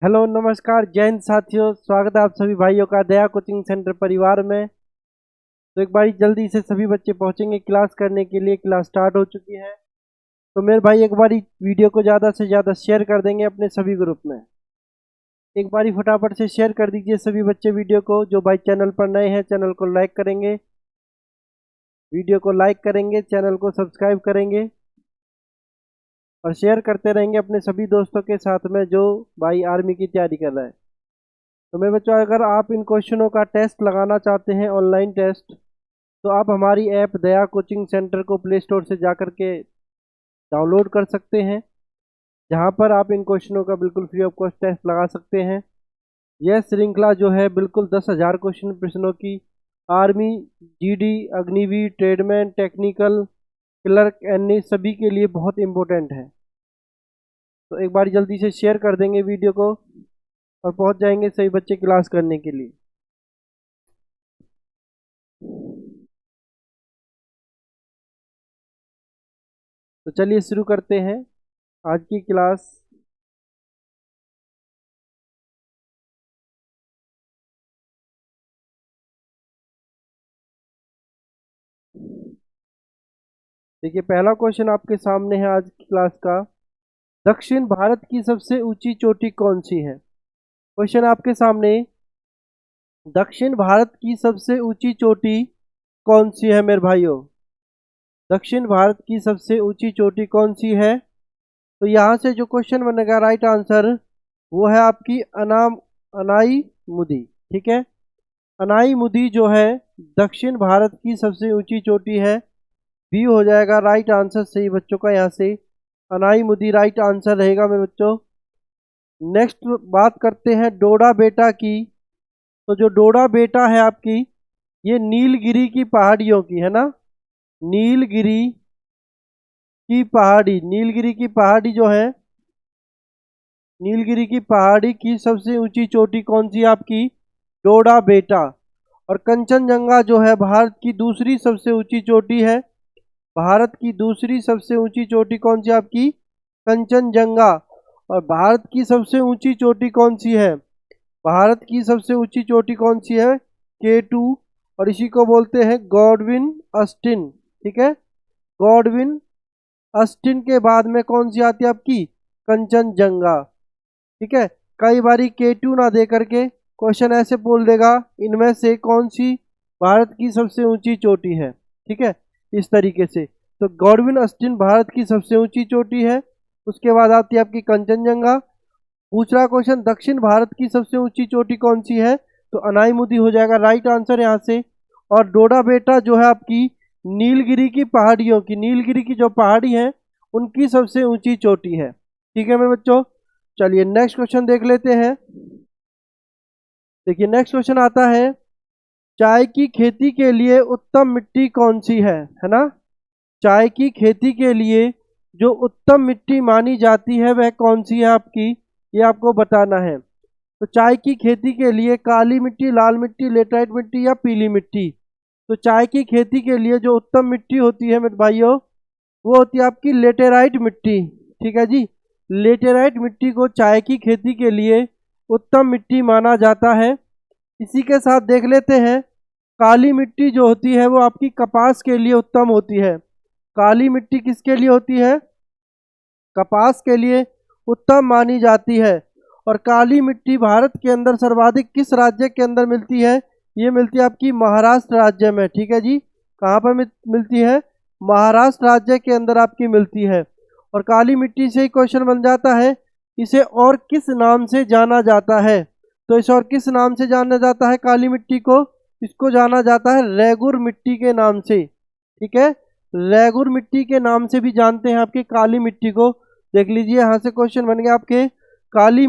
Hello नमस्कार जय हिंद साथियों, स्वागत है आप सभी भाइयों का दया कोचिंग सेंटर परिवार में। तो एक बारी जल्दी से सभी बच्चे पहुंचेंगे क्लास करने के लिए। क्लास स्टार्ट हो चुकी है। तो मेरे भाई एक बारी वीडियो को ज़्यादा से ज़्यादा शेयर कर देंगे अपने सभी ग्रुप में। एक बारी फटाफट से शेयर कर दीजिए सभी बच्चे वीडियो को। जो भाई चैनल पर नए हैं चैनल को लाइक करेंगे, वीडियो को लाइक करेंगे, चैनल को सब्सक्राइब करेंगे और शेयर करते रहेंगे अपने सभी दोस्तों के साथ में जो भाई आर्मी की तैयारी कर रहा है। तो मेरे बच्चों, अगर आप इन क्वेश्चनों का टेस्ट लगाना चाहते हैं, ऑनलाइन टेस्ट, तो आप हमारी ऐप दया कोचिंग सेंटर को प्ले स्टोर से जाकर के डाउनलोड कर सकते हैं, जहां पर आप इन क्वेश्चनों का बिल्कुल फ्री ऑफ कॉस्ट टेस्ट लगा सकते हैं। यह श्रृंखला जो है बिल्कुल 10,000 क्वेश्चन प्रश्नों की army, GD, Agniveer, tradesman, technical, clerk, NA सभी के लिए बहुत इंपॉर्टेंट है। तो एक बार जल्दी से शेयर कर देंगे वीडियो को और पहुंच जाएंगे सभी बच्चे क्लास करने के लिए। तो चलिए शुरू करते हैं आज की क्लास। देखिए, पहला क्वेश्चन आपके सामने है आज की क्लास का। दक्षिण भारत की सबसे ऊंची चोटी कौन सी है? क्वेश्चन आपके सामने, दक्षिण भारत की सबसे ऊंची चोटी कौन सी है मेरे भाइयों? दक्षिण भारत की सबसे ऊंची चोटी कौन सी है? तो यहाँ से जो क्वेश्चन बनेगा, राइट आंसर वो है आपकी अनाई मुदी। ठीक है, अनाई मुदी जो है दक्षिण भारत की सबसे ऊंची चोटी है। बी हो जाएगा राइट आंसर सही बच्चों का। यहाँ से अनाई मुदी राइट आंसर रहेगा मेरे बच्चों। नेक्स्ट बात करते हैं डोडा बेटा की। तो जो डोडा बेटा है आपकी, ये नीलगिरी की पहाड़ियों की है ना। नीलगिरी नीलगिरी की पहाड़ी जो है, नीलगिरी की पहाड़ी की सबसे ऊंची चोटी कौन सी है आपकी? डोडा बेटा। और कंचनजंगा जो है भारत की दूसरी सबसे ऊंची चोटी है। भारत की दूसरी सबसे ऊंची चोटी कौन सी आपकी? कंचनजंगा। और भारत की सबसे ऊंची चोटी कौन सी है? भारत की सबसे ऊंची चोटी कौन सी है? K2। और इसी को बोलते हैं गॉडविन अस्टिन। ठीक है, गॉडविन अस्टिन के बाद में कौन सी आती है आपकी? कंचनजंगा। ठीक है, कई बारी K2 ना दे करके क्वेश्चन ऐसे बोल देगा, इनमें से कौन सी भारत की सबसे ऊंची चोटी है। ठीक है, इस तरीके से। तो गॉडविन अस्टिन भारत की सबसे ऊंची चोटी है। उसके बाद आती है आपकी कंचनजंगा। दूसरा क्वेश्चन, दक्षिण भारत की सबसे ऊंची चोटी कौन सी है? तो अनाईमुदी हो जाएगा राइट आंसर यहाँ से। और डोडा बेटा जो है आपकी नीलगिरी की पहाड़ियों की, नीलगिरी की जो पहाड़ी है उनकी सबसे ऊंची चोटी है। ठीक है मेरे बच्चों, चलिए नेक्स्ट क्वेश्चन देख लेते हैं। देखिए नेक्स्ट क्वेश्चन आता है, चाय की खेती के लिए उत्तम मिट्टी कौन सी है ना। चाय की खेती के लिए जो उत्तम मिट्टी मानी जाती है वह कौन सी है आपकी? ये आपको बताना है। तो चाय की खेती के लिए काली मिट्टी, लाल मिट्टी, लेटराइट मिट्टी या पीली मिट्टी? तो चाय की खेती के लिए जो उत्तम मिट्टी होती है मेरे भाइयों, वो होती है आपकी लेटेराइट मिट्टी। ठीक है जी, लेटेराइट मिट्टी को चाय की खेती के लिए उत्तम मिट्टी माना जाता है। इसी के साथ देख लेते हैं, काली मिट्टी जो होती है वो आपकी कपास के लिए उत्तम होती है। काली मिट्टी किसके लिए होती है? कपास के लिए उत्तम मानी जाती है। और काली मिट्टी भारत के अंदर सर्वाधिक किस राज्य के अंदर मिलती है? ये मिलती है आपकी महाराष्ट्र राज्य में। ठीक है जी, कहाँ पर मिलती है? महाराष्ट्र राज्य के अंदर आपकी मिलती है। और काली मिट्टी से ही क्वेश्चन बन जाता है, इसे और किस नाम से जाना जाता है? तो इसे और किस नाम से जाना जाता है काली मिट्टी को? इसको जाना जाता है रेगुर मिट्टी के नाम से। ठीक है, रेगुर मिट्टी के नाम से भी जानते हैं आपकी काली मिट्टी को। देख लीजिए यहाँ से क्वेश्चन बन गया आपके, काली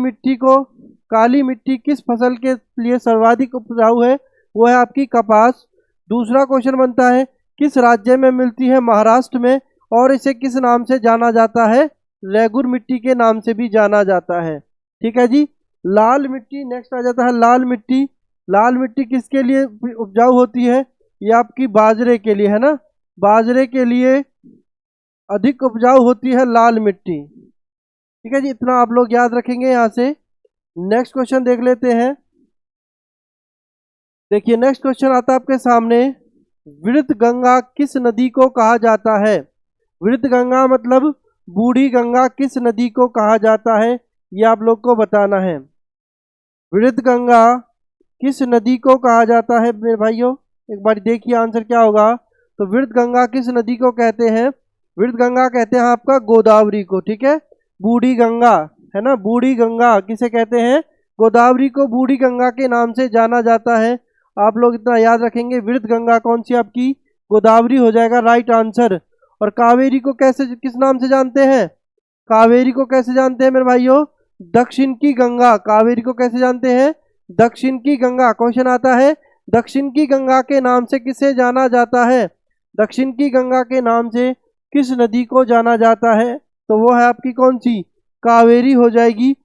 मिट्टी किस फसल के लिए सर्वाधिक उपजाऊ है? वो है आपकी कपास। दूसरा क्वेश्चन बनता है, किस राज्य में मिलती है? महाराष्ट्र में। और इसे किस नाम से जाना जाता है? रेगुर मिट्टी के नाम से भी जाना जाता है। ठीक है जी, लाल मिट्टी नेक्स्ट आ जाता है। लाल मिट्टी, लाल मिट्टी किसके लिए उपजाऊ होती है? ये आपकी बाजरे के लिए है ना। बाजरे के लिए अधिक उपजाऊ होती है लाल मिट्टी। ठीक है जी, इतना आप लोग याद रखेंगे यहाँ से। नेक्स्ट क्वेश्चन देख लेते हैं। देखिए नेक्स्ट क्वेश्चन आता है आपके सामने, वृद्ध गंगा किस नदी को कहा जाता है? वृद्ध गंगा मतलब बूढ़ी गंगा किस नदी को कहा जाता है, ये आप लोग को बताना है। वृद्ध गंगा किस नदी को कहा जाता है मेरे भाइयों? एक बार देखिए आंसर क्या होगा। तो वृद्ध गंगा किस नदी को कहते हैं? वृद्ध गंगा कहते हैं आपका गोदावरी को, ठीक है। बूढ़ी गंगा है ना, बूढ़ी गंगा किसे कहते हैं? गोदावरी को बूढ़ी गंगा के नाम से जाना जाता है। आप लोग इतना याद रखेंगे, वृद्ध गंगा कौन सी आपकी? गोदावरी हो जाएगा राइट आंसर। और कावेरी को कैसे, किस नाम से जानते हैं? कावेरी को कैसे जानते हैं मेरे भाइयों? दक्षिण की गंगा। कावेरी को कैसे जानते हैं? दक्षिण की गंगा। क्वेश्चन आता है, दक्षिण की गंगा के नाम से किसे जाना जाता है? दक्षिण की गंगा के नाम से किस नदी को जाना जाता है? तो वो है आपकी कौन सी? कावेरी हो जाएगी।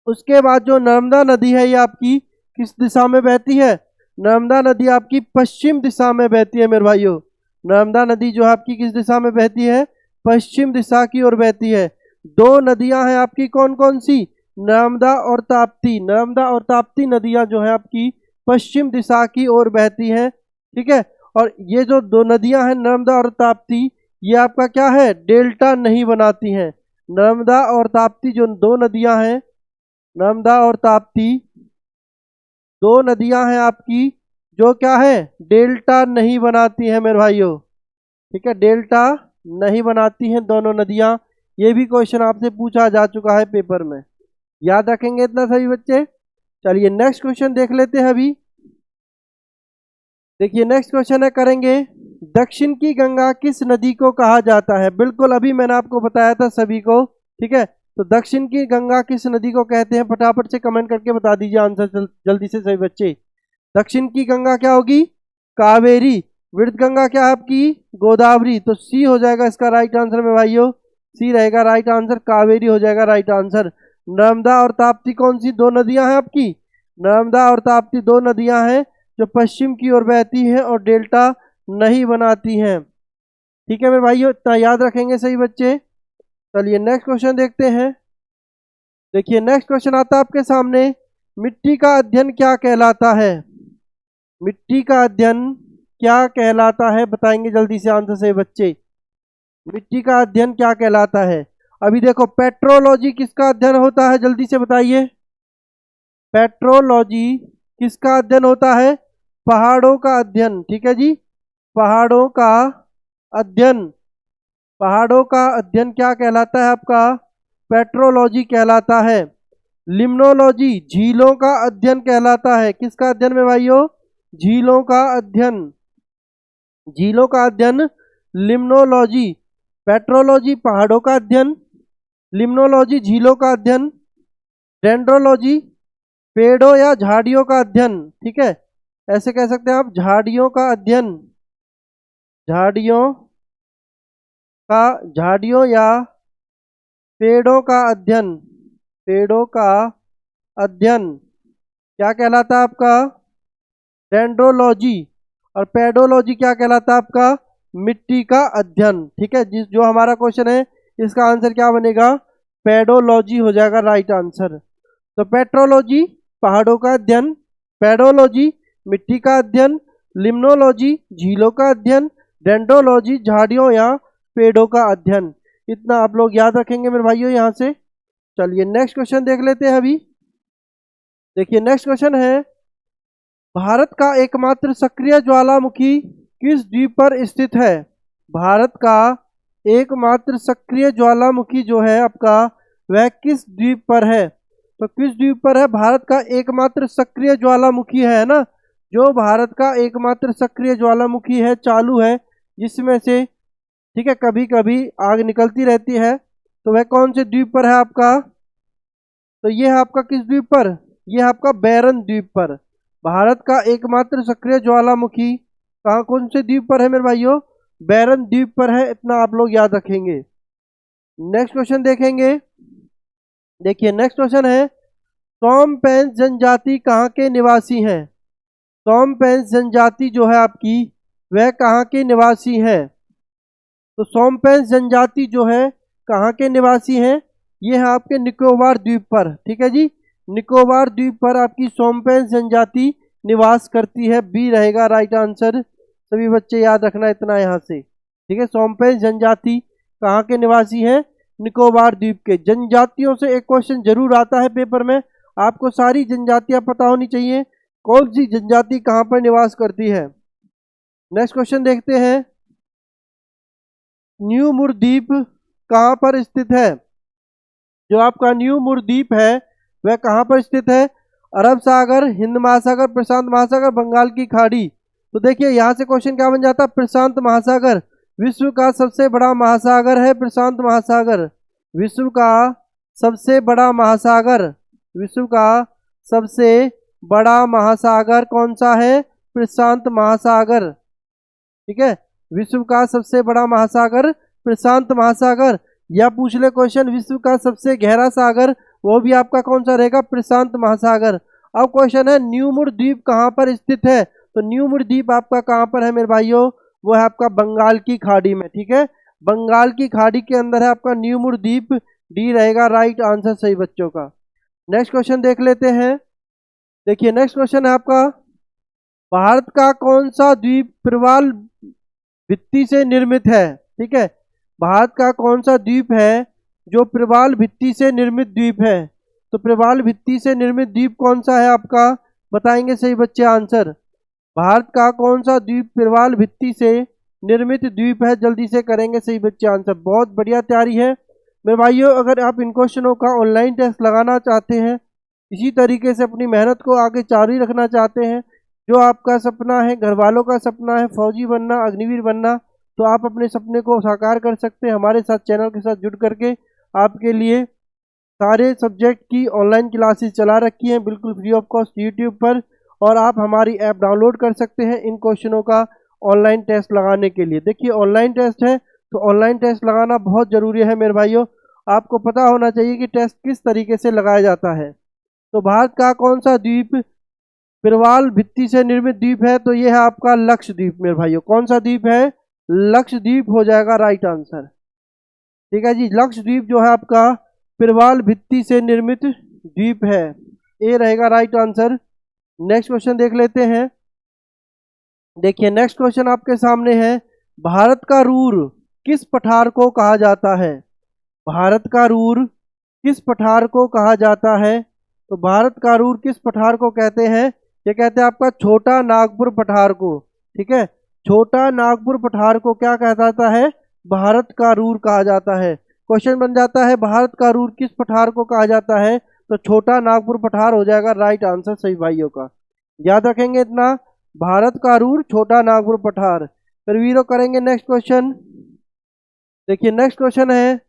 उसके बाद जो नर्मदा नदी है, ये आपकी किस दिशा में बहती है? नर्मदा नदी आपकी पश्चिम दिशा में बहती है मेरे भाइयों। नर्मदा नदी जो आपकी किस दिशा में बहती है? पश्चिम दिशा की ओर बहती है। दो नदियां हैं आपकी कौन कौन सी? नर्मदा और ताप्ती। नर्मदा और ताप्ती नदियां जो है आपकी पश्चिम दिशा की ओर बहती हैं, ठीक है। और ये जो दो नदियां हैं नर्मदा और ताप्ती, ये आपका क्या है? डेल्टा नहीं बनाती हैं। नर्मदा और ताप्ती जो दो नदियां हैं, नर्मदा और ताप्ती दो नदियां हैं आपकी जो क्या है? डेल्टा नहीं बनाती हैं मेरे भाइयों, ठीक है। डेल्टा नहीं बनाती हैं दोनों नदियां। ये भी क्वेश्चन आपसे पूछा जा चुका है पेपर में, याद रखेंगे इतना सभी बच्चे। चलिए नेक्स्ट क्वेश्चन देख लेते हैं अभी। देखिए नेक्स्ट क्वेश्चन है, करेंगे दक्षिण की गंगा किस नदी को कहा जाता है? बिल्कुल अभी मैंने आपको बताया था सभी को, ठीक है। तो दक्षिण की गंगा किस नदी को कहते हैं? फटाफट से कमेंट करके बता दीजिए आंसर जल्दी से सभी बच्चे। दक्षिण की गंगा क्या होगी? कावेरी। वृद्ध गंगा क्या है आपकी? गोदावरी। तो सी हो जाएगा इसका राइट आंसर में भाइयों, सी रहेगा राइट आंसर, कावेरी हो जाएगा राइट आंसर। नर्मदा और ताप्ती कौन सी दो नदियां हैं आपकी? नर्मदा और ताप्ती दो नदियां हैं जो पश्चिम की ओर बहती हैं और डेल्टा नहीं बनाती हैं, ठीक है मेरे भाइयों, इतना याद रखेंगे सही बच्चे। चलिए नेक्स्ट क्वेश्चन देखते हैं। देखिए नेक्स्ट क्वेश्चन आता है आपके सामने, मिट्टी का अध्ययन क्या कहलाता है? मिट्टी का अध्ययन क्या कहलाता है? बताएंगे जल्दी से आंसर से बच्चे। मिट्टी का अध्ययन क्या कहलाता है? अभी देखो पेट्रोलॉजी किसका अध्ययन होता है? जल्दी से बताइए। पेट्रोलॉजी किसका अध्ययन होता है? पहाड़ों का अध्ययन, ठीक है जी। पहाड़ों का अध्ययन, पहाड़ों का अध्ययन क्या कहलाता है आपका? पेट्रोलॉजी कहलाता है। लिम्नोलॉजी झीलों का अध्ययन कहलाता है। किसका अध्ययन में भाइयों? झीलों का अध्ययन। झीलों का अध्ययन लिम्नोलॉजी। पेट्रोलॉजी पहाड़ों का अध्ययन, लिम्नोलॉजी झीलों का अध्ययन, डेंड्रोलॉजी पेड़ों या झाड़ियों का अध्ययन, ठीक है। ऐसे कह सकते हैं आप, झाड़ियों का अध्ययन, झाड़ियों या पेड़ों का अध्ययन, पेड़ों का अध्ययन क्या कहलाता है आपका? डेंड्रोलॉजी। और पेडोलॉजी क्या कहलाता है आपका? मिट्टी का अध्ययन, ठीक है। जिस जो हमारा क्वेश्चन है इसका आंसर क्या बनेगा? पेडोलॉजी हो जाएगा राइट आंसर। तो पेट्रोलॉजी पहाड़ों का अध्ययन, पेडोलॉजी मिट्टी का अध्ययन, लिम्नोलॉजी झीलों का अध्ययन, डेंड्रोलॉजी झाड़ियों या पेड़ों का अध्ययन। इतना आप लोग याद रखेंगे मेरे भाइयों यहाँ से। चलिए नेक्स्ट क्वेश्चन देख लेते हैं अभी। देखिए नेक्स्ट क्वेश्चन है, भारत का एकमात्र सक्रिय ज्वालामुखी किस द्वीप पर स्थित है? भारत का एकमात्र सक्रिय ज्वालामुखी जो है आपका, वह किस द्वीप पर है? तो किस द्वीप पर है भारत का एकमात्र सक्रिय ज्वालामुखी है ना, जो भारत का एकमात्र सक्रिय ज्वालामुखी है, चालू है, जिसमें से ठीक है कभी कभी आग निकलती रहती है, तो वह कौन से द्वीप पर है आपका? तो ये है आपका किस द्वीप पर? ये है आपका बैरन द्वीप पर। भारत का एकमात्र सक्रिय ज्वालामुखी कहाँ कौन से द्वीप पर है मेरे भाइयों? बैरन द्वीप पर है, इतना आप लोग याद रखेंगे। नेक्स्ट क्वेश्चन देखेंगे। देखिए नेक्स्ट क्वेश्चन है, सोमपेंस जनजाति कहाँ के निवासी हैं? सोमपेंस जनजाति जो है आपकी, वह कहाँ के निवासी हैं? तो सोमपेंस जनजाति जो है कहाँ के निवासी हैं? ये है आपके निकोबार द्वीप पर, ठीक है जी। निकोबार द्वीप पर आपकी सोम्पेन जनजाति निवास करती है। बी रहेगा राइट आंसर। सभी बच्चे याद रखना इतना यहाँ से, ठीक है। सोम्पेन जनजाति कहाँ के निवासी हैं? निकोबार द्वीप के। जनजातियों से एक क्वेश्चन जरूर आता है पेपर में, आपको सारी जनजातियां पता होनी चाहिए, कौन सी जनजाति कहाँ पर निवास करती है। नेक्स्ट क्वेश्चन देखते हैं, न्यू मुर द्वीप कहाँ पर स्थित है? जो आपका न्यू मुर द्वीप है वह कहाँ पर स्थित है? अरब सागर, हिंद महासागर, प्रशांत महासागर, बंगाल की खाड़ी। तो देखिए यहाँ से क्वेश्चन क्या बन जाता है? प्रशांत महासागर। विश्व का सबसे बड़ा महासागर है प्रशांत महासागर। विश्व का सबसे बड़ा महासागर, विश्व का सबसे बड़ा महासागर कौन सा है? प्रशांत महासागर, ठीक है। विश्व का सबसे बड़ा महासागर प्रशांत महासागर। या पूछ ले क्वेश्चन विश्व का सबसे गहरा सागर, वो भी आपका कौन सा रहेगा? प्रशांत महासागर। अब क्वेश्चन है न्यू मुर द्वीप कहाँ पर स्थित है? तो न्यू मुर द्वीप आपका कहाँ पर है मेरे भाइयों? वो है आपका बंगाल की खाड़ी में, ठीक है। बंगाल की खाड़ी के अंदर है आपका न्यू मुर द्वीप। डी रहेगा राइट आंसर सही बच्चों का। नेक्स्ट क्वेश्चन देख लेते हैं। देखिए नेक्स्ट क्वेश्चन है आपका, भारत का कौन सा द्वीप प्रवाल भित्ति से निर्मित है? ठीक है, भारत का कौन सा द्वीप है जो प्रवाल भित्ति से निर्मित द्वीप है? तो प्रवाल भित्ति से निर्मित द्वीप कौन सा है आपका? बताएंगे सही बच्चे आंसर। भारत का कौन सा द्वीप प्रवाल भित्ति से निर्मित द्वीप है? जल्दी से करेंगे सही बच्चे आंसर। बहुत बढ़िया तैयारी है मेरे भाइयों। अगर आप इन क्वेश्चनों का ऑनलाइन टेस्ट लगाना चाहते हैं, इसी तरीके से अपनी मेहनत को आगे जारी रखना चाहते हैं, जो आपका सपना है, घर वालों का सपना है फौजी बनना, अग्निवीर बनना, तो आप अपने सपने को साकार कर सकते हैं। हमारे साथ चैनल के साथ जुड़ करके आपके लिए सारे सब्जेक्ट की ऑनलाइन क्लासेस चला रखी हैं बिल्कुल फ्री ऑफ कॉस्ट यूट्यूब पर, और आप हमारी ऐप डाउनलोड कर सकते हैं इन क्वेश्चनों का ऑनलाइन टेस्ट लगाने के लिए। देखिए ऑनलाइन टेस्ट है तो ऑनलाइन टेस्ट लगाना बहुत ज़रूरी है मेरे भाइयों। आपको पता होना चाहिए कि टेस्ट किस तरीके से लगाया जाता है। तो भारत का कौन सा द्वीप प्रवाल भित्ति से निर्मित द्वीप है? तो यह है आपका लक्षद्वीप मेरे भाइयों। कौन सा द्वीप है? लक्षद्वीप हो जाएगा राइट आंसर, ठीक है जी। लक्षद्वीप जो है आपका प्रवाल भित्ति से निर्मित द्वीप है, ए रहेगा राइट आंसर। नेक्स्ट क्वेश्चन देख लेते हैं। देखिए नेक्स्ट क्वेश्चन आपके सामने है, भारत का रूर किस पठार को कहा जाता है? भारत का रूर किस पठार को कहा जाता है? तो भारत का रूर किस पठार को कहते हैं? ये कहते हैं आपका छोटा नागपुर पठार को, ठीक है। छोटा नागपुर पठार को क्या कहा जाता है? भारत का रूर कहा जाता है। क्वेश्चन बन जाता है भारत का रूर किस पठार को कहा जाता है? तो छोटा नागपुर पठार हो जाएगा राइट आंसर सही भाइयों का। याद रखेंगे इतना, भारत का रूर छोटा नागपुर पठार। फिर वीरो करेंगे नेक्स्ट क्वेश्चन। देखिए नेक्स्ट क्वेश्चन है,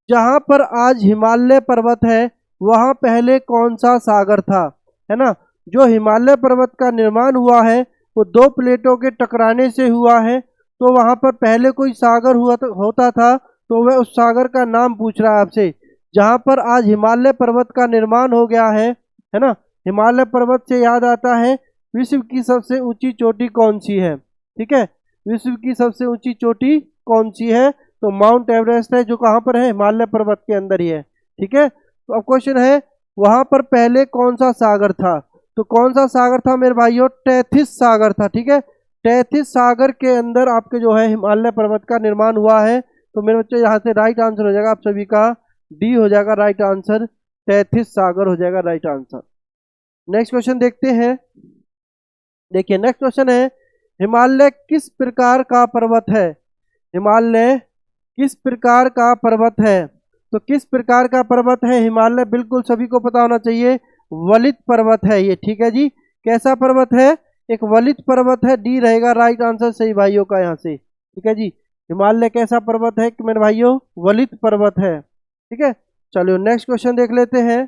जहां पर आज हिमालय पर्वत है वहां पहले कौन सा सागर था? है ना, जो हिमालय पर्वत का निर्माण हुआ है वो दो प्लेटों के टकराने से हुआ है, तो वहां पर पहले कोई सागर होता था, तो वह उस सागर का नाम पूछ रहा है आपसे। जहां पर आज हिमालय पर्वत का निर्माण हो गया है ना, हिमालय पर्वत से याद आता है विश्व की सबसे ऊंची चोटी कौन सी है? ठीक है, विश्व की सबसे ऊंची चोटी कौन सी है? तो माउंट एवरेस्ट है, जो कहाँ पर है? हिमालय पर्वत के अंदर ही है, ठीक है। तो अब क्वेश्चन है, वहां पर पहले कौन सा सागर था? तो कौन सा सागर था मेरे भाइयों? टेथिस सागर था, ठीक है। टेथिस सागर के अंदर आपके जो है हिमालय पर्वत का निर्माण हुआ है। तो मेरे बच्चे यहाँ से राइट आंसर हो जाएगा आप सभी का डी हो जाएगा राइट आंसर, टेथिस सागर हो जाएगा राइट आंसर। नेक्स्ट क्वेश्चन देखते हैं। देखिए नेक्स्ट क्वेश्चन है, हिमालय किस प्रकार का पर्वत है? हिमालय किस प्रकार का पर्वत है? तो किस प्रकार का पर्वत है हिमालय? बिल्कुल सभी को पता होना चाहिए, वलित पर्वत है ये, ठीक है जी। कैसा पर्वत है? एक वलित पर्वत है, डी रहेगा राइट आंसर सही भाइयों का यहाँ से, ठीक है जी। हिमालय कैसा पर्वत है कि मेरे भाइयों? वलित पर्वत है, ठीक है। चलो नेक्स्ट क्वेश्चन देख लेते हैं।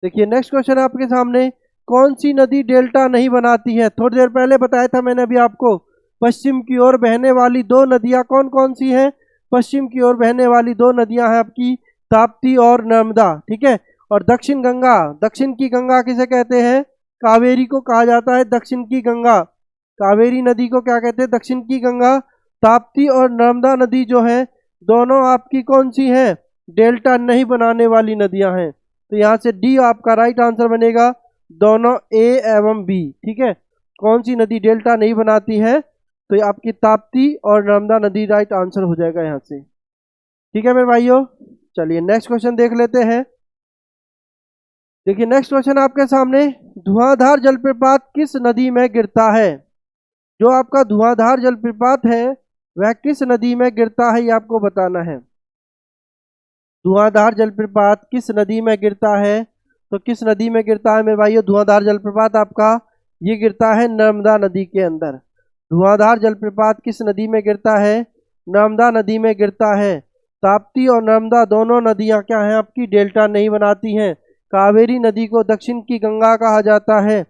देखिए नेक्स्ट क्वेश्चन आपके सामने, कौन सी नदी डेल्टा नहीं बनाती है? थोड़ी देर पहले बताया था मैंने अभी आपको, पश्चिम की ओर बहने वाली दो नदियां कौन कौन सी हैं? पश्चिम की ओर बहने वाली दो नदियां हैं आपकी ताप्ती और नर्मदा, ठीक है। और दक्षिण गंगा, दक्षिण की गंगा किसे कहते हैं? कावेरी को कहा जाता है दक्षिण की गंगा। कावेरी नदी को क्या कहते हैं? दक्षिण की गंगा। ताप्ती और नर्मदा नदी जो है दोनों आपकी कौन सी हैं? डेल्टा नहीं बनाने वाली नदियां हैं। तो यहाँ से डी आपका राइट आंसर बनेगा, दोनों ए एवं बी। ठीक है, कौन सी नदी डेल्टा नहीं बनाती है, तो ये आपकी ताप्ती और नर्मदा नदी राइट आंसर हो जाएगा यहाँ से। ठीक है मेरे भाइयों, चलिए नेक्स्ट क्वेश्चन देख लेते हैं। देखिए नेक्स्ट क्वेश्चन आपके सामने, धुआंधार जलप्रपात किस नदी में गिरता है? जो आपका धुआंधार जलप्रपात है वह किस नदी में गिरता है, ये आपको बताना है। धुआंधार जलप्रपात किस नदी में गिरता है, तो किस नदी में गिरता है मेरे भाइयों? धुआंधार जलप्रपात आपका ये गिरता है नर्मदा नदी के अंदर। धुआंधार जलप्रपात किस नदी में गिरता है? नर्मदा नदी में गिरता है। ताप्ती और नर्मदा दोनों नदियां क्या हैं आपकी, डेल्टा नहीं बनाती हैं। कावेरी नदी को दक्षिण की गंगा कहा जाता है।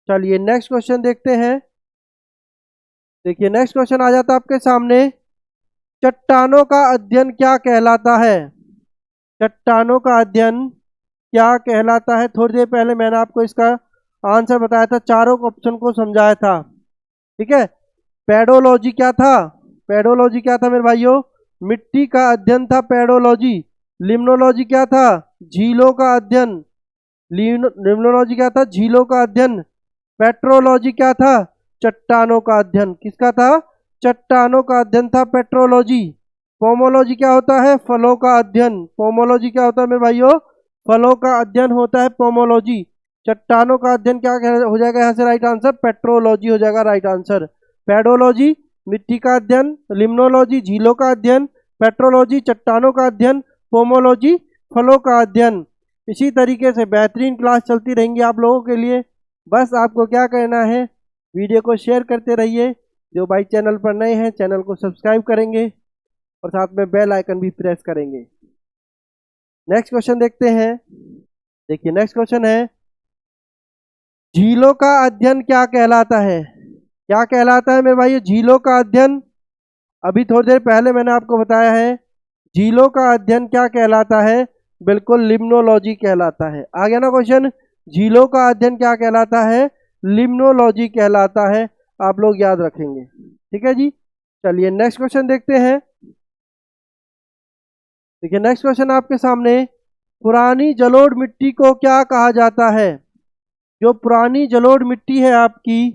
चलिए नेक्स्ट क्वेश्चन देखते हैं। देखिए नेक्स्ट क्वेश्चन आ जाता है आपके सामने, चट्टानों का अध्ययन क्या कहलाता है? चट्टानों का अध्ययन क्या कहलाता है? थोड़ी देर पहले मैंने आपको इसका आंसर बताया था, चारों ऑप्शन को समझाया था। ठीक है, पेडोलॉजी क्या था? पेडोलॉजी क्या था मेरे भाइयों? मिट्टी का अध्ययन था पेडोलॉजी। लिम्नोलॉजी क्या था? झीलों का अध्ययन। लिम्नोलॉजी क्या था? झीलों का अध्ययन। पेट्रोलॉजी क्या था? चट्टानों का अध्ययन। किसका था? चट्टानों का अध्ययन था पेट्रोलॉजी। पोमोलॉजी क्या होता है? फलों का अध्ययन। पोमोलॉजी क्या होता है मेरे भाइयों? फलों का अध्ययन होता है पोमोलॉजी। चट्टानों का अध्ययन क्या हो जाएगा यहाँ से राइट आंसर? पेट्रोलॉजी हो जाएगा राइट आंसर। पेडोलॉजी मिट्टी का अध्ययन, लिम्नोलॉजी झीलों का अध्ययन, पेट्रोलॉजी चट्टानों का अध्ययन, पोमोलॉजी फलों का अध्ययन। इसी तरीके से बेहतरीन क्लास चलती रहेंगी आप लोगों के लिए। बस आपको क्या करना है, वीडियो को शेयर करते रहिए। जो भाई चैनल पर नए हैं चैनल को सब्सक्राइब करेंगे और साथ में बेल आइकन भी प्रेस करेंगे। नेक्स्ट क्वेश्चन देखते हैं। देखिए नेक्स्ट क्वेश्चन है, झीलों का अध्ययन क्या कहलाता है? क्या कहलाता है मेरे भाई झीलों का अध्ययन? अभी थोड़ी देर पहले मैंने आपको बताया है, झीलों का अध्ययन क्या कहलाता है? बिल्कुल लिम्नोलॉजी कहलाता है। आ गया ना क्वेश्चन, झीलों का अध्ययन क्या कहलाता है? लिम्नोलॉजी कहलाता है। आप लोग याद रखेंगे। ठीक है जी, चलिए नेक्स्ट क्वेश्चन देखते हैं। देखिए नेक्स्ट क्वेश्चन आपके सामने, पुरानी जलोढ़ मिट्टी को क्या कहा जाता है? जो पुरानी जलोढ़ मिट्टी है आपकी,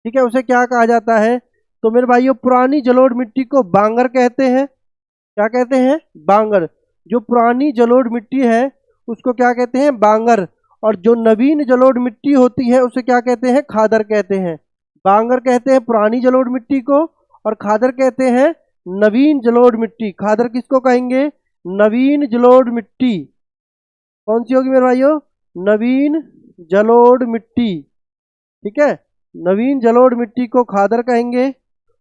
ठीक है, उसे क्या कहा जाता है? तो मेरे भाइयों पुरानी जलोढ़ मिट्टी को बांगर कहते हैं। क्या कहते हैं? बांगर। जो पुरानी जलोढ़ मिट्टी है उसको क्या कहते हैं? बांगर। और जो नवीन जलोढ़ मिट्टी होती है उसे क्या कहते हैं? खादर कहते हैं। बांगर कहते हैं पुरानी जलोढ़ मिट्टी को और खादर कहते हैं नवीन जलोढ़ मिट्टी। खादर किसको कहेंगे? नवीन जलोढ़ मिट्टी। कौन सी होगी मेरे भाइयों? नवीन जलोढ़ मिट्टी। ठीक है, नवीन जलोढ़ मिट्टी को खादर कहेंगे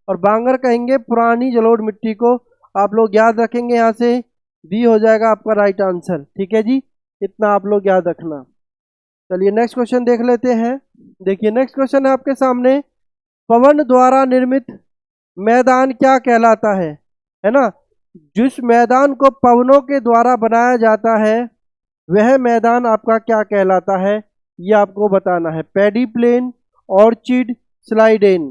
और बांगर कहेंगे पुरानी जलोढ़ मिट्टी को। आप लोग याद रखेंगे, यहाँ से बी हो जाएगा आपका राइट आंसर। ठीक है जी, इतना आप लोग याद रखना। चलिए नेक्स्ट क्वेश्चन देख लेते हैं। देखिए नेक्स्ट क्वेश्चन है आपके सामने, पवन द्वारा निर्मित मैदान क्या कहलाता है ना? जिस मैदान को पवनों के द्वारा बनाया जाता है वह मैदान आपका क्या कहलाता है, ये आपको बताना है। पैडी प्लेन, ऑर्चिड, स्लाइडेन।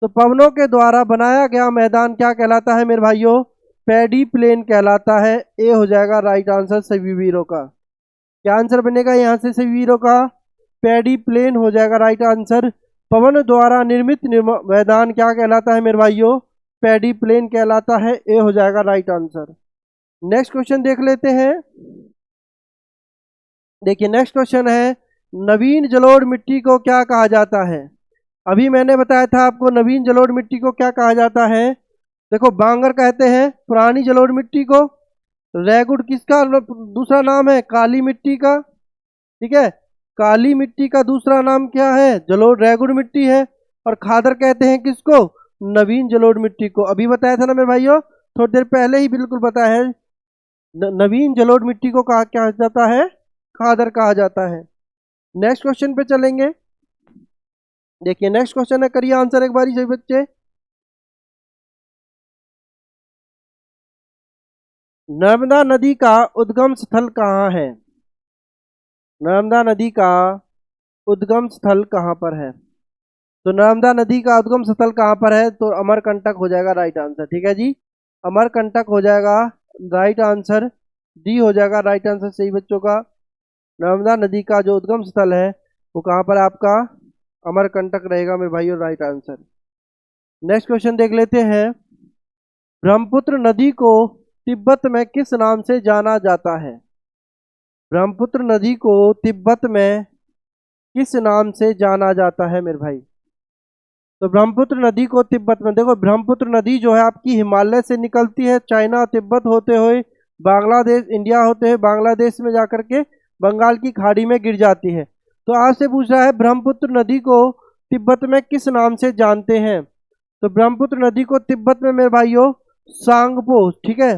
तो पवनों के द्वारा बनाया गया मैदान क्या कहलाता है मेरे भाइयों? पैडी प्लेन कहलाता है। ए हो जाएगा राइट आंसर सभी वीरों का। क्या आंसर बनेगा यहाँ से सभी वीरों का? पैडी प्लेन हो जाएगा राइट आंसर। पवन द्वारा निर्मित मैदान क्या कहलाता है मेरे भाइयों? पैडी प्लेन कहलाता है। ए हो जाएगा राइट आंसर। नेक्स्ट क्वेश्चन देख लेते हैं। देखिए नेक्स्ट क्वेश्चन है, नवीन जलोढ़ मिट्टी को क्या कहा जाता है? अभी मैंने बताया था आपको नवीन जलोढ़ मिट्टी को क्या कहा जाता है। देखो बांगर कहते हैं पुरानी जलोढ़ मिट्टी को। रेगुड़ किसका दूसरा नाम है? काली मिट्टी का। ठीक है, काली मिट्टी का दूसरा नाम क्या है? जलोढ़ रेगुड़ मिट्टी है। और खादर कहते हैं किसको? नवीन जलोढ़ मिट्टी को। अभी बताया था ना मेरे भाइयों, थोड़ी देर पहले ही बिल्कुल बताया है, नवीन जलोढ़ मिट्टी को कहा क्या जाता है? खादर कहा जाता है। नेक्स्ट क्वेश्चन पे चलेंगे। देखिए नेक्स्ट क्वेश्चन है, करिए आंसर एक बारी सही बच्चे। नर्मदा नदी का उद्गम स्थल कहाँ है? नर्मदा नदी का उद्गम स्थल कहाँ पर है? तो नर्मदा नदी का उद्गम स्थल कहाँ पर है? तो अमरकंटक हो जाएगा राइट आंसर। ठीक है जी, अमरकंटक हो जाएगा राइट आंसर। डी हो जाएगा राइट आंसर सही बच्चों का। नर्मदा नदी का जो उद्गम स्थल है वो कहाँ पर आपका अमरकंटक रहेगा मेरे भाइयों, राइट आंसर। नेक्स्ट क्वेश्चन देख लेते हैं। ब्रह्मपुत्र नदी को तिब्बत में किस नाम से जाना जाता है? ब्रह्मपुत्र नदी को तिब्बत में किस नाम से जाना जाता है मेरे भाई? तो ब्रह्मपुत्र नदी को तिब्बत में, देखो ब्रह्मपुत्र नदी जो है आपकी हिमालय से निकलती है, चाइना तिब्बत होते हुए बांग्लादेश, इंडिया होते हुए बांग्लादेश में जाकर के बंगाल की खाड़ी में गिर जाती है। तो आपसे पूछ रहा है ब्रह्मपुत्र नदी को तिब्बत में किस नाम से जानते हैं? तो ब्रह्मपुत्र नदी को तिब्बत में मेरे भाइयों सांगपो, ठीक है,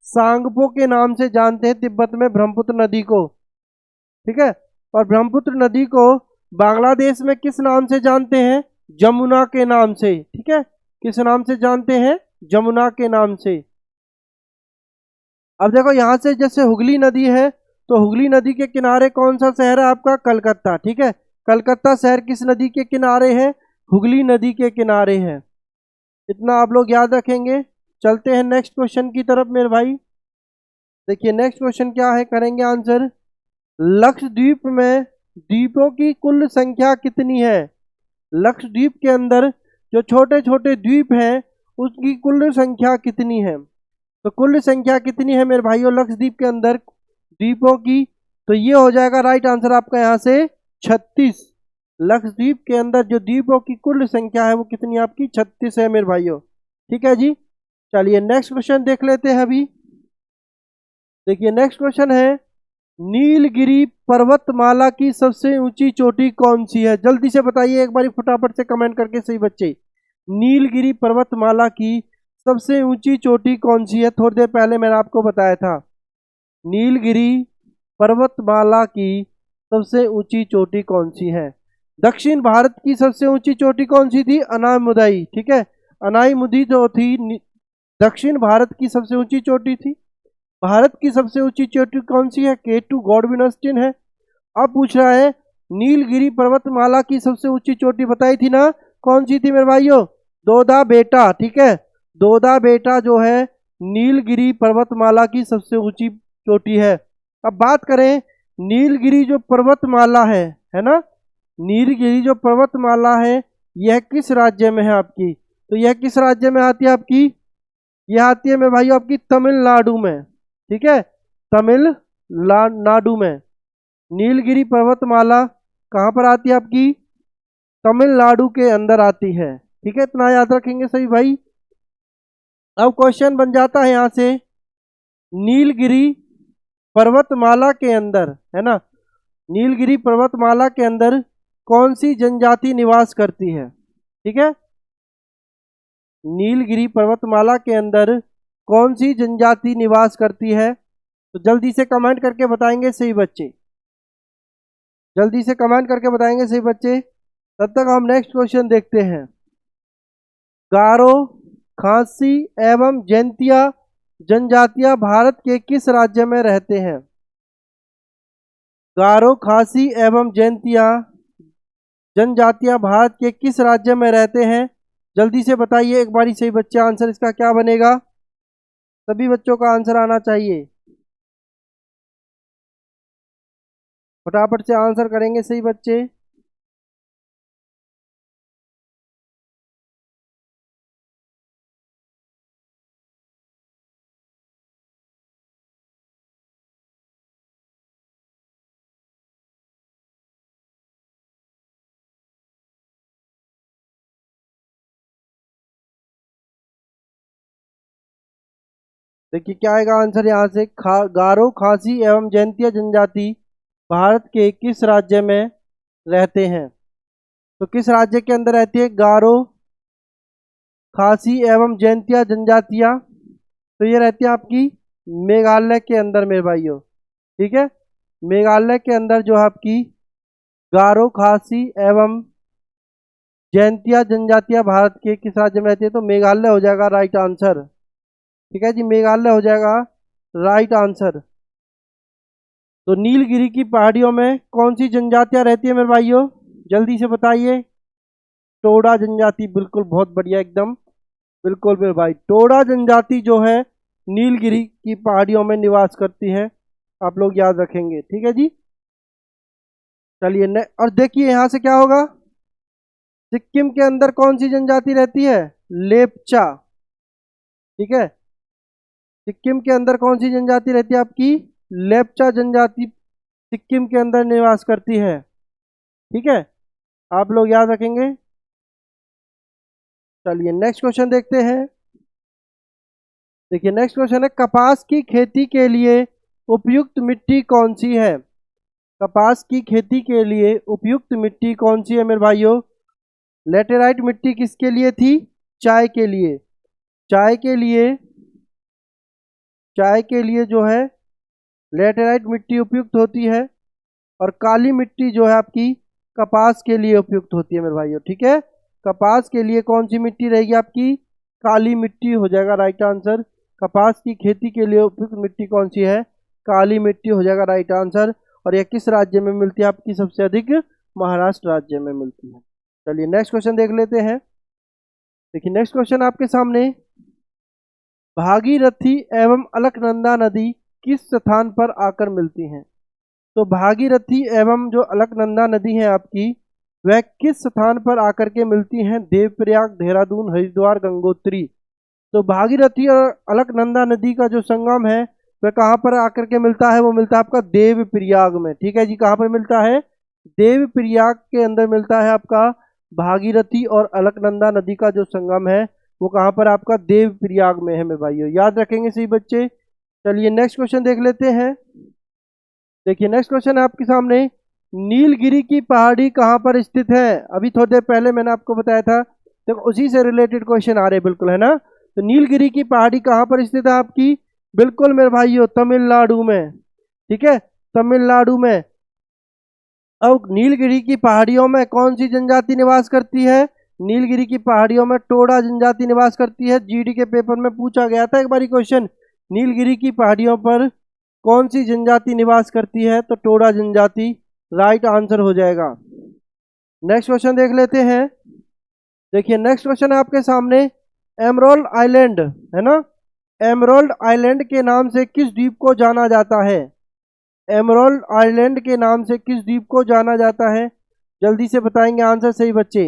सांगपो के नाम से जानते हैं तिब्बत में ब्रह्मपुत्र नदी को, ठीक है। और ब्रह्मपुत्र नदी को बांग्लादेश में किस नाम से जानते हैं? जमुना के नाम से, ठीक है। किस नाम से जानते हैं? जमुना के नाम से। अब देखो यहां से जैसे हुगली नदी है, तो हुगली नदी के किनारे कौन सा शहर है आपका? कलकत्ता, ठीक है। कलकत्ता शहर किस नदी के किनारे है? हुगली नदी के किनारे है। इतना आप लोग याद रखेंगे। चलते हैं नेक्स्ट क्वेश्चन की तरफ मेरे भाई। देखिए नेक्स्ट क्वेश्चन क्या है, करेंगे आंसर। लक्षद्वीप में द्वीपों की कुल संख्या कितनी है? लक्षद्वीप के अंदर जो छोटे छोटे द्वीप हैं उसकी कुल संख्या कितनी है? तो कुल संख्या कितनी है मेरे भाइयों लक्षद्वीप के अंदर द्वीपों की? तो ये हो जाएगा राइट आंसर आपका यहाँ से 36। लक्षद्वीप के अंदर जो द्वीपों की कुल संख्या है वो कितनी आपकी? 36 है मेरे भाइयों, ठीक है जी। चलिए नेक्स्ट क्वेश्चन देख लेते हैं अभी। देखिए नेक्स्ट क्वेश्चन है, नीलगिरी पर्वतमाला की सबसे ऊंची चोटी कौन सी है? जल्दी से बताइए एक बारी फटाफट से कमेंट करके सही बच्चे। नीलगिरी पर्वतमाला की सबसे ऊंची चोटी कौन सी है? थोड़ी देर पहले मैंने आपको बताया था। नीलगिरी पर्वतमाला की सबसे ऊंची चोटी कौन सी है? दक्षिण भारत की सबसे ऊंची चोटी कौन सी थी? अनामुदाई, ठीक है। अनाईमुदी जो थी दक्षिण भारत की सबसे ऊंची चोटी थी। भारत की सबसे ऊंची चोटी कौन सी है? K2 गॉडविनस्टीन है। अब पूछ रहा है नीलगिरी पर्वतमाला की सबसे ऊंची चोटी बताई थी ना, कौन सी थी मेरे भाइयों? दोदा बेटा, ठीक है। दोदा बेटा जो है नीलगिरी पर्वतमाला की सबसे ऊंची चोटी है। अब बात करें नीलगिरी जो पर्वतमाला है ना, नीलगिरी जो पर्वतमाला है यह किस राज्य में है आपकी? तो यह किस राज्य में आती है आपकी? यह आती है मेरे भाइयों आपकी तमिलनाडु में, ठीक है। तमिलनाडु में नीलगिरी पर्वतमाला कहाँ पर आती है आपकी? तमिलनाडु के अंदर आती है, ठीक है। इतना याद रखेंगे सही भाई। अब क्वेश्चन बन जाता है यहां से, नीलगिरी पर्वतमाला के अंदर, है ना, नीलगिरी पर्वतमाला के अंदर कौन सी जनजाति निवास करती है? ठीक है, नीलगिरी पर्वतमाला के अंदर कौन सी जनजाति निवास करती है? तो जल्दी से कमेंट करके बताएंगे सही बच्चे, जल्दी से कमेंट करके बताएंगे सही बच्चे। तब तक हम नेक्स्ट क्वेश्चन देखते हैं। गारो, खासी एवं जैंतिया जनजातियां भारत के किस राज्य में रहते हैं? गारो, खासी एवं जैंतिया जनजातियां भारत के किस राज्य में रहते हैं? जल्दी से बताइए एक बारी सही बच्चे, आंसर इसका क्या बनेगा? सभी बच्चों का आंसर आना चाहिए, फटाफट से आंसर करेंगे सही बच्चे। देखिए क्या आएगा आंसर यहाँ से, गारो, खासी एवं जैंतिया जनजाति भारत के किस राज्य में रहते हैं? तो किस राज्य के अंदर रहती है गारो, खासी एवं जैंतिया जनजातियां? तो ये रहती है आपकी मेघालय के अंदर मेरे भाइयों, ठीक है। मेघालय के अंदर जो है आपकी गारो, खासी एवं जैंतिया जनजातियां भारत के किस राज्य में रहती है? तो मेघालय हो जाएगा राइट आंसर, ठीक है जी, मेघालय हो जाएगा राइट आंसर। तो नीलगिरी की पहाड़ियों में कौन सी जनजातियां रहती है मेरे भाइयों? जल्दी से बताइए। टोडा जनजाति, बिल्कुल, बहुत बढ़िया एकदम, बिल्कुल मेरे भाई। टोडा जनजाति जो है नीलगिरी की पहाड़ियों में निवास करती है, आप लोग याद रखेंगे, ठीक है जी। चलिए और देखिए यहाँ से क्या होगा, सिक्किम के अंदर कौन सी जनजाति रहती है, लेपचा। ठीक है, सिक्किम के अंदर कौन सी जनजाति रहती है आपकी, लेपचा जनजाति सिक्किम के अंदर निवास करती है। ठीक है, आप लोग याद रखेंगे। चलिए नेक्स्ट क्वेश्चन देखते हैं। देखिए नेक्स्ट क्वेश्चन है, कपास की खेती के लिए उपयुक्त मिट्टी कौन सी है। कपास की खेती के लिए उपयुक्त मिट्टी कौन सी है मेरे भाइयों। लेटेराइट मिट्टी किसके लिए थी, चाय के लिए। चाय के लिए, चाय के लिए जो है लेटेराइट मिट्टी उपयुक्त होती है, और काली मिट्टी जो है आपकी कपास के लिए उपयुक्त होती है मेरे भाइयों। ठीक है, कपास के लिए कौन सी मिट्टी रहेगी आपकी, काली मिट्टी हो जाएगा राइट आंसर। कपास की खेती के लिए उपयुक्त मिट्टी कौन सी है, काली मिट्टी हो जाएगा राइट आंसर। और यह किस राज्य में मिलती है आपकी सबसे अधिक, महाराष्ट्र राज्य में मिलती है। चलिए नेक्स्ट क्वेश्चन देख लेते हैं। देखिए नेक्स्ट क्वेश्चन आपके सामने, भागीरथी एवं अलकनंदा नदी किस स्थान पर आकर मिलती हैं। तो भागीरथी एवं जो अलकनंदा नदी है आपकी, वह किस स्थान पर आकर के मिलती हैं, देवप्रयाग, देहरादून, हरिद्वार, गंगोत्री। तो भागीरथी और अलकनंदा नदी का जो संगम है वह कहाँ पर आकर के मिलता है, वो मिलता है आपका देवप्रयाग में। ठीक है जी, कहाँ पर मिलता है, देवप्रयाग के अंदर मिलता है आपका भागीरथी और अलकनंदा नदी का जो संगम है वो कहाँ पर आपका देवप्रयाग में है मेरे भाइयों, याद रखेंगे सही बच्चे। चलिए नेक्स्ट क्वेश्चन देख लेते हैं। देखिए नेक्स्ट क्वेश्चन है आपके सामने, नीलगिरी की पहाड़ी कहाँ पर स्थित है। अभी थोड़ी देर पहले मैंने आपको बताया था, तो उसी से रिलेटेड क्वेश्चन आ रहे बिल्कुल, है ना। तो नीलगिरी की पहाड़ी कहाँ पर स्थित है आपकी, बिल्कुल मेरे भाइयों तमिलनाडु में। ठीक है, तमिलनाडु में। अब नीलगिरी की पहाड़ियों में कौन सी जनजाति निवास करती है, नीलगिरी की पहाड़ियों में टोडा जनजाति निवास करती है। जीडी के पेपर में पूछा गया था एक बारी क्वेश्चन, नीलगिरी की पहाड़ियों पर कौन सी जनजाति निवास करती है, तो टोडा जनजाति राइट आंसर हो जाएगा। नेक्स्ट क्वेश्चन देख लेते हैं। देखिए नेक्स्ट क्वेश्चन है आपके सामने, एमरोल्ड आइलैंड, है ना, एमरोल्ड आइलैंड के नाम से किस द्वीप को जाना जाता है। एमरोल्ड आइलैंड के नाम से किस द्वीप को जाना जाता है, जल्दी से बताएंगे आंसर सही बच्चे।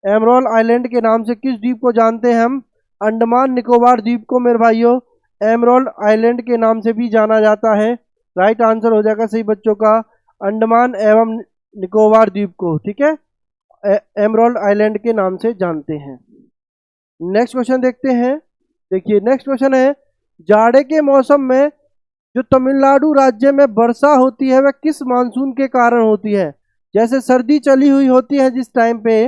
एमरोल्ड आइलैंड के नाम से किस द्वीप को जानते हैं हम, अंडमान निकोबार द्वीप को मेरे भाइयों एमरोल्ड आइलैंड के नाम से भी जाना जाता है। राइट आंसर हो जाएगा सही बच्चों का, अंडमान एवं निकोबार द्वीप को। ठीक है, एमरोल्ड आइलैंड के नाम से जानते हैं। नेक्स्ट क्वेश्चन देखते हैं। देखिए नेक्स्ट क्वेश्चन है, जाड़े के मौसम में जो तमिलनाडु राज्य में वर्षा होती है वह किस मानसून के कारण होती है। जैसे सर्दी चली हुई होती है जिस टाइम पे,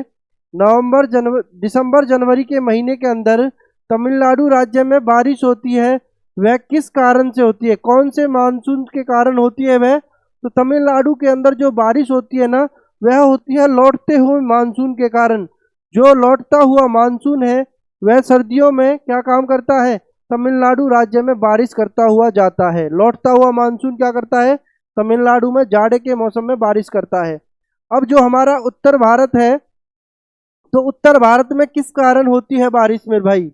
दिसंबर जनवरी के महीने के अंदर तमिलनाडु राज्य में बारिश होती है, वह किस कारण से होती है, कौन से मानसून के कारण होती है वह। तो तमिलनाडु के अंदर जो बारिश होती है ना, वह होती है लौटते हुए मानसून के कारण। जो लौटता हुआ मानसून है वह सर्दियों में क्या काम करता है, तमिलनाडु राज्य में बारिश करता हुआ जाता है। लौटता हुआ मानसून क्या करता है, तमिलनाडु में जाड़े के मौसम में बारिश करता है। अब जो हमारा उत्तर भारत है, तो उत्तर भारत में किस कारण होती है बारिश मेरे भाई।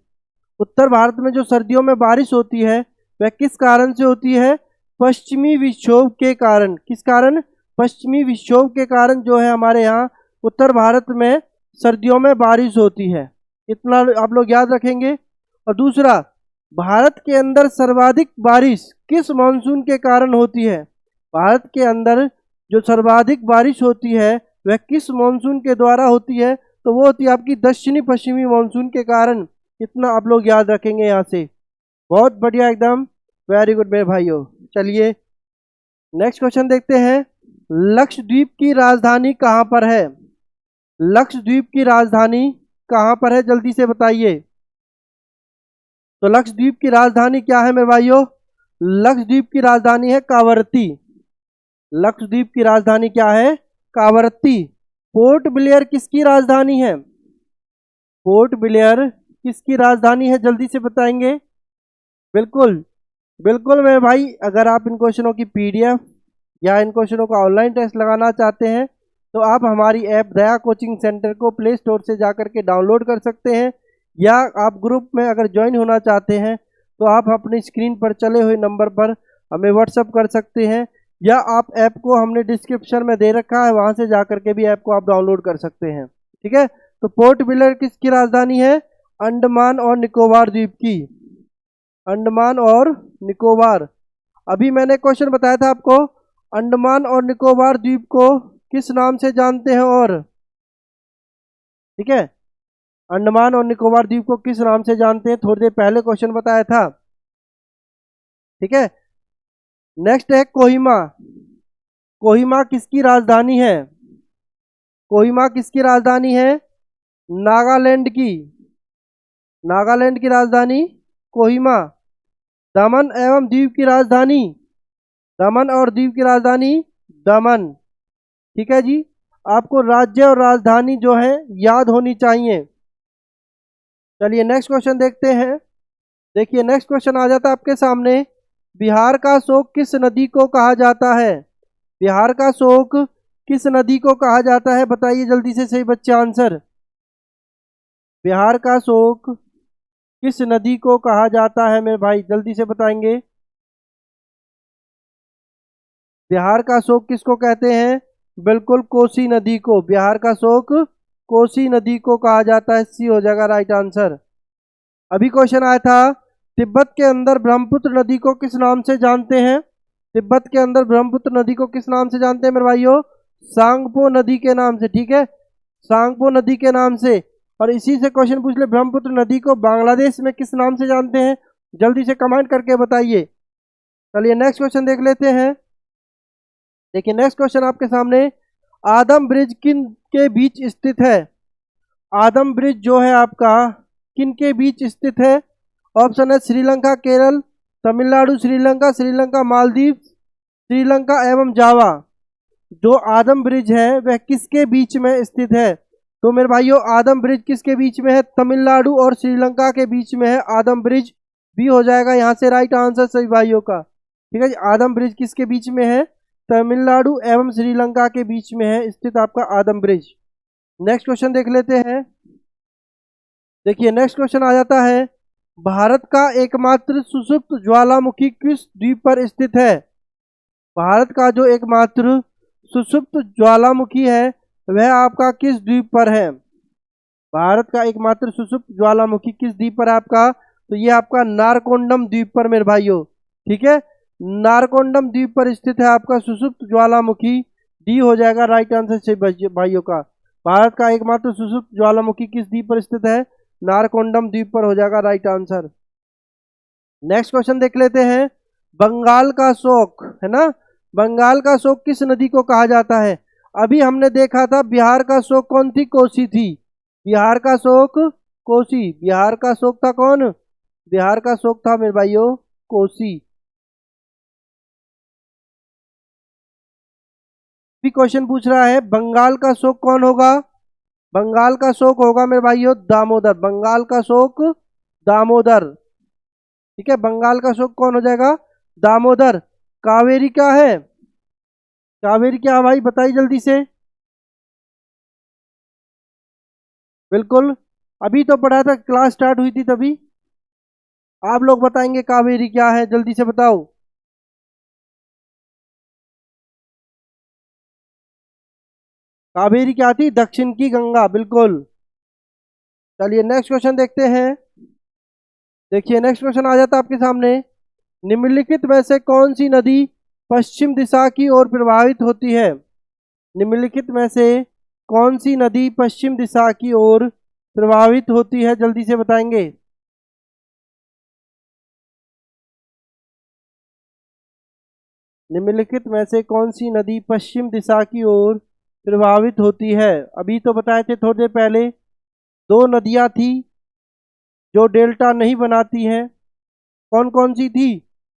उत्तर भारत में जो सर्दियों में बारिश होती है वह किस कारण से होती है, पश्चिमी विक्षोभ के कारण। किस कारण, पश्चिमी विक्षोभ के कारण जो है हमारे यहाँ उत्तर भारत में सर्दियों में बारिश होती है। इतना आप लोग याद रखेंगे। और दूसरा, भारत के अंदर सर्वाधिक बारिश किस मानसून के कारण होती है। भारत के अंदर जो सर्वाधिक बारिश होती है वह किस मानसून के द्वारा होती है, तो वो होती है आपकी दक्षिणी पश्चिमी मानसून के कारण। इतना आप लोग याद रखेंगे यहाँ से। बहुत बढ़िया, एकदम वेरी गुड मेरे भाइयों। चलिए नेक्स्ट क्वेश्चन देखते हैं, लक्षद्वीप की राजधानी कहाँ पर है। लक्षद्वीप की राजधानी कहाँ पर है, जल्दी से बताइए। तो लक्षद्वीप की राजधानी क्या है मेरे भाइयों, लक्षद्वीप की राजधानी है कावरत्ती। लक्षद्वीप की राजधानी क्या है, कावरत्ती। पोर्ट ब्लेयर किसकी राजधानी है, पोर्ट ब्लेयर किसकी राजधानी है, जल्दी से बताएंगे। बिल्कुल बिल्कुल मेरे भाई, अगर आप इन क्वेश्चनों की पीडीएफ या इन क्वेश्चनों का ऑनलाइन टेस्ट लगाना चाहते हैं तो आप हमारी ऐप दया कोचिंग सेंटर को प्ले स्टोर से जाकर के डाउनलोड कर सकते हैं, या आप ग्रुप में अगर ज्वाइन होना चाहते हैं तो आप अपनी स्क्रीन पर चले हुए नंबर पर हमें व्हाट्सअप कर सकते हैं, या आप ऐप को हमने डिस्क्रिप्शन में दे रखा है, वहां से जाकर के भी ऐप को आप डाउनलोड कर सकते हैं। ठीक है, तो पोर्ट ब्लेयर किसकी राजधानी है? अंडमान और निकोबार द्वीप की, अंडमान और निकोबार। अभी मैंने क्वेश्चन बताया था आपको, अंडमान और निकोबार द्वीप को किस नाम से जानते हैं? और ठीक है, अंडमान और निकोबार द्वीप को किस नाम से जानते हैं? थोड़ी देर पहले क्वेश्चन बताया था। ठीक है, नेक्स्ट है कोहिमा। कोहिमा किसकी राजधानी है? कोहिमा किसकी राजधानी है? नागालैंड की, नागालैंड की राजधानी कोहिमा। दमन एवं द्वीप की राजधानी, दमन और द्वीप की राजधानी दमन। ठीक है जी, आपको राज्य और राजधानी जो है याद होनी चाहिए। चलिए नेक्स्ट क्वेश्चन देखते हैं। देखिए नेक्स्ट क्वेश्चन आ जाता है आपके सामने, बिहार का शोक किस नदी को कहा जाता है? बिहार का शोक किस नदी को कहा जाता है? बताइए जल्दी से सही बच्चे आंसर। बिहार का शोक किस नदी को कहा जाता है मेरे भाई? जल्दी से बताएंगे। बिहार का शोक किसको कहते हैं? बिल्कुल कोसी नदी को, बिहार का शोक कोसी नदी को कहा जाता है। सी हो जाएगा राइट आंसर। अभी क्वेश्चन आया था, तिब्बत के अंदर ब्रह्मपुत्र नदी को किस नाम से जानते हैं? तिब्बत के अंदर ब्रह्मपुत्र नदी को किस नाम से जानते हैं मेरे भाइयों? सांगपो नदी के नाम से। ठीक है, सांगपो नदी के नाम से। और इसी से क्वेश्चन पूछ ले, ब्रह्मपुत्र नदी को बांग्लादेश में किस नाम से जानते हैं? जल्दी से कमेंट करके बताइए। चलिए नेक्स्ट क्वेश्चन देख लेते हैं। देखिए नेक्स्ट क्वेश्चन आपके सामने, आदम ब्रिज किन के बीच स्थित है? आदम ब्रिज जो है आपका किन के बीच स्थित है? ऑप्शन है श्रीलंका, केरल, तमिलनाडु, श्रीलंका, श्रीलंका मालदीव, श्रीलंका एवं जावा। जो आदम ब्रिज है वह किसके बीच में स्थित है? तो मेरे भाइयों आदम ब्रिज किसके बीच में है? तमिलनाडु और श्रीलंका के बीच में है आदम ब्रिज। भी हो जाएगा यहाँ से राइट आंसर सभी भाइयों का। ठीक है जी, आदम ब्रिज किसके बीच में है? तमिलनाडु एवं श्रीलंका के बीच में है स्थित आपका आदम ब्रिज। नेक्स्ट क्वेश्चन देख लेते हैं। देखिए नेक्स्ट क्वेश्चन आ जाता है, भारत का एकमात्र सुषुप्त ज्वालामुखी किस द्वीप पर स्थित है? भारत का जो एकमात्र सुषुप्त ज्वालामुखी है वह आपका किस द्वीप पर है? भारत का एकमात्र सुषुप्त ज्वालामुखी किस द्वीप पर है आपका? तो ये आपका नारकोंडम द्वीप पर मेरे भाइयों। ठीक है, नारकोंडम द्वीप पर स्थित है आपका सुषुप्त ज्वालामुखी। डी हो जाएगा राइट आंसर से भाइयों का। भारत का एकमात्र सुषुप्त ज्वालामुखी किस द्वीप पर स्थित है? नारकोंडम द्वीप पर हो जाएगा राइट आंसर। नेक्स्ट क्वेश्चन देख लेते हैं, बंगाल का शोक है ना, बंगाल का शोक किस नदी को कहा जाता है? अभी हमने देखा था बिहार का शोक कौन थी? कोसी थी। बिहार का शोक कोसी, बिहार का शोक था कौन? बिहार का शोक था मेरे भाइयों कोसी। भी क्वेश्चन पूछ रहा है बंगाल का शोक कौन होगा? बंगाल का शोक होगा मेरे भाइयों दामोदर, बंगाल का शोक दामोदर। ठीक है, बंगाल का शोक कौन हो जाएगा? दामोदर। कावेरी क्या है? कावेरी क्या है भाई बताइए जल्दी से। बिल्कुल, अभी तो पढ़ा था, क्लास स्टार्ट हुई थी तभी। आप लोग बताएंगे कावेरी क्या है, जल्दी से बताओ। कावेरी क्या थी? दक्षिण की गंगा, बिल्कुल। चलिए नेक्स्ट क्वेश्चन देखते हैं। देखिए नेक्स्ट क्वेश्चन आ जाता है आपके सामने, निम्नलिखित में से कौन सी नदी पश्चिम दिशा की ओर प्रवाहित होती है? निम्नलिखित में से कौन सी नदी पश्चिम दिशा की ओर प्रवाहित होती है? जल्दी से बताएंगे। निम्नलिखित में से कौन सी नदी पश्चिम दिशा की ओर प्रवाहित होती है? अभी तो बताए थे थोड़ी देर पहले, दो नदियां थी जो डेल्टा नहीं बनाती हैं। कौन कौन सी थी?